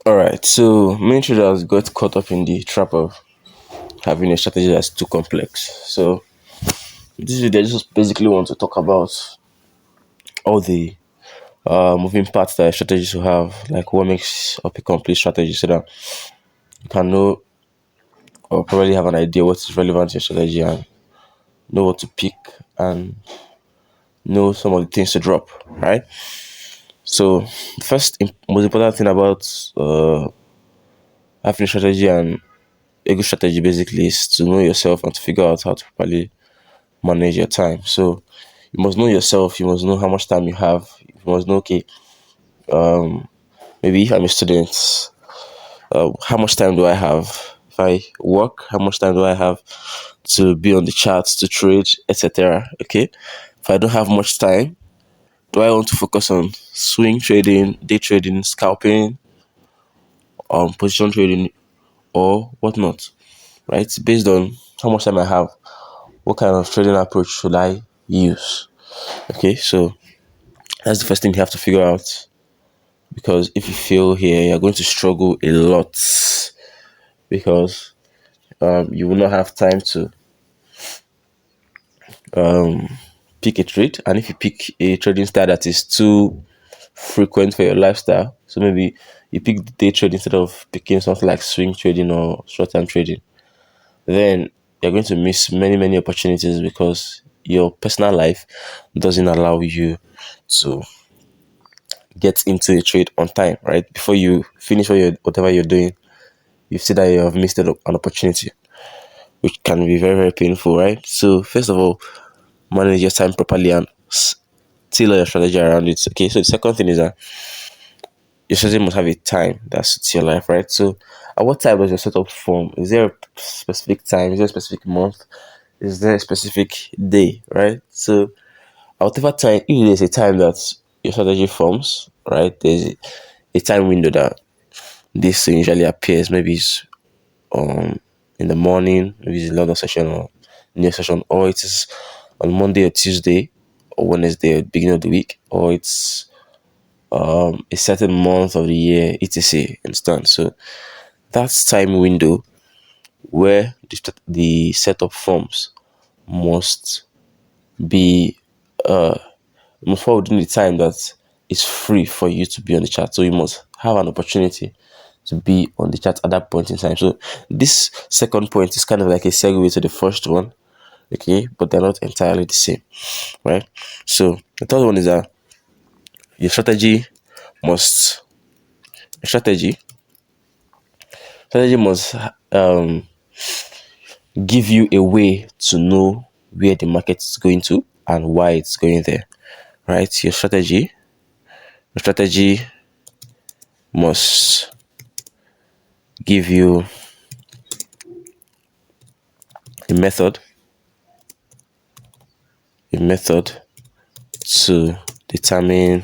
All right, so many traders got caught up in the trap of having a strategy that's too complex. So this video, I just basically want to talk about all the moving parts that a strategy should have, like what makes up a complete strategy, so that you can know or probably have an idea what is relevant to your strategy and know what to pick and know some of the things to drop. Right. So the most important thing about having a strategy and a good strategy basically is to know yourself and to figure out how to properly manage your time. So you must know yourself. You must know how much time you have. You must know, okay, maybe if I'm a student, how much time do I have? If I work, how much time do I have to be on the charts, to trade, etc. Okay. If I don't have much time, do I want to focus on swing trading, day trading, scalping, position trading, or whatnot? Right? Based on how much time I have, what kind of trading approach should I use? Okay, so that's the first thing you have to figure out, because if you fail here, you're going to struggle a lot because you will not have time to pick a trade. And if you pick a trading style that is too frequent for your lifestyle, so maybe you pick the day trade instead of picking something like swing trading or short term trading, then you're going to miss many opportunities because your personal life doesn't allow you to get into a trade on time, right? Before you finish whatever you're doing, you see that you have missed an opportunity, which can be very painful, right? So first of all, manage your time properly and tailor your strategy around it. Okay, so the second thing is that your strategy must have a time that suits your life, right? So at what time does your setup form? Is there a specific time? Is there a specific month? Is there a specific day, right? So at whatever time, if there's a time that your strategy forms, right? There's a time window that this usually appears. Maybe it's in the morning, maybe it's a London session or new session, or it is on Monday or Tuesday or Wednesday or beginning of the week, or it's a certain month of the year, etc. Understand? So that's time window where the setup forms must be must fall within the time that is free for you to be on the chart. So you must have an opportunity to be on the chart at that point in time. So this second point is kind of like a segue to the first one, okay, but they're not entirely the same, right? So the third one is that your must strategy strategy must give you a way to know where the market is going to and why it's going there, right? Your strategy must give you a method to determine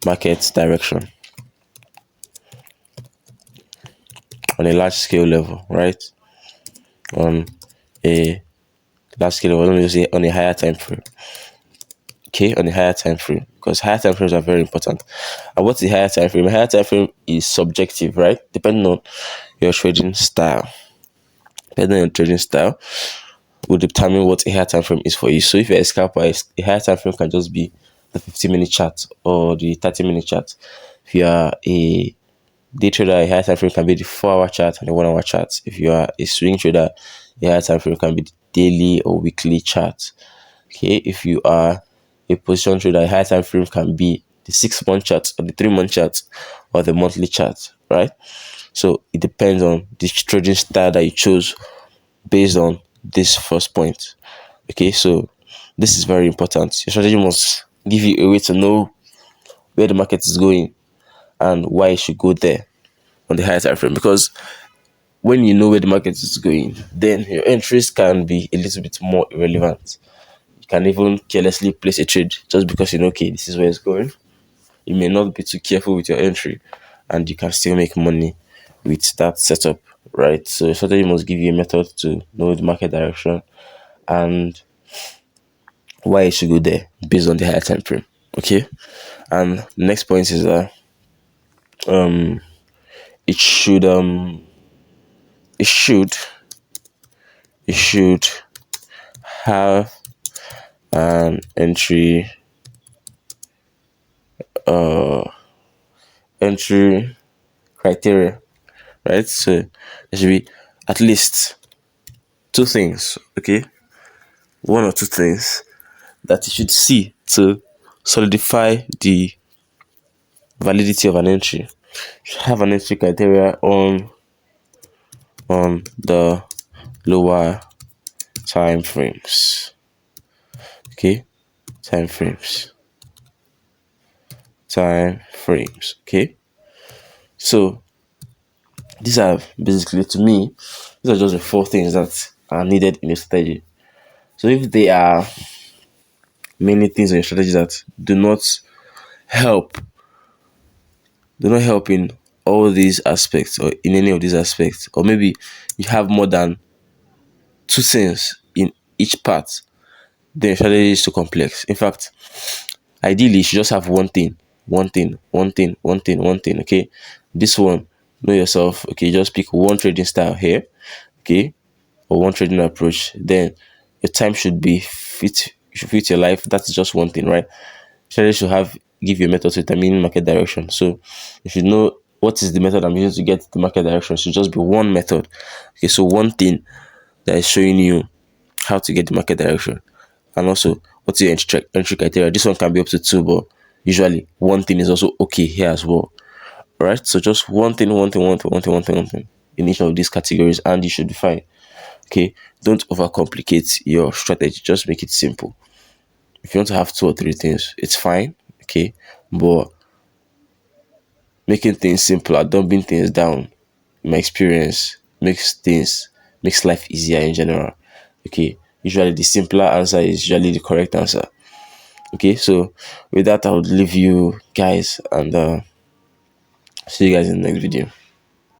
market direction on a large scale level, right? On a large scale level, let me just say on a higher time frame. Okay, on a higher time frame, because higher time frames are very important. And what's the higher time frame? A higher time frame is subjective, right? Depending on your trading style. Depending on your trading style will determine what a higher time frame is for you. So if you're a scalper, a higher time frame can just be the 15-minute chart or the 30-minute chart. If you are a day trader, a higher time frame can be the 4-hour chart and the 1-hour chart. If you are a swing trader, a higher time frame can be the daily or weekly chart. Okay, if you are a position trader, a higher time frame can be the 6-month chart or the 3-month chart or the monthly chart, right? So it depends on the trading style that you chose based on this first point. Okay, so this is very important. Your strategy must give you a way to know where the market is going and why you should go there on the higher time frame, because when you know where the market is going, then your entries can be a little bit more irrelevant. You can even carelessly place a trade just because you know, okay, this is where it's going. You may not be too careful with your entry and you can still make money with that setup, right? So your strategy must give you a method to know the market direction and why you should go there based on the higher time frame. Okay. And the next point is um it should it should it should have an entry criteria, right? So there should be at least two things, okay? One or two things that you should see to solidify the validity of an entry. You should have an entry criteria on the lower time frames. Okay, time frames. Time frames. Okay. So these are basically, to me, these are just the four things that are needed in a strategy. So if there are many things in your strategy that help do not help in all these aspects or in any of these aspects, or maybe you have more than two things in each part, then your strategy is too complex. In fact, ideally you should just have one thing. Okay, this one, know yourself. Okay, just pick one trading style here, okay, or one trading approach. Then your time should be fit. You should fit your life. That's just one thing, right? Strategy should give you a method to determine market direction. So you should know what is the method I'm using to get the market direction. It should just be one method. Okay, so one thing that is showing you how to get the market direction. And also, what's your entry criteria? This one can be up to two, but usually one thing is also okay here as well. All right, so just one thing in each of these categories, and you should be fine. Okay, don't overcomplicate your strategy, just make it simple. If you want to have two or three things, it's fine. Okay, but making things simpler, dumbing things down, in my experience, makes life easier in general. Okay, usually the simpler answer is usually the correct answer. Okay, so with that, I would leave you guys, and see you guys in the next video.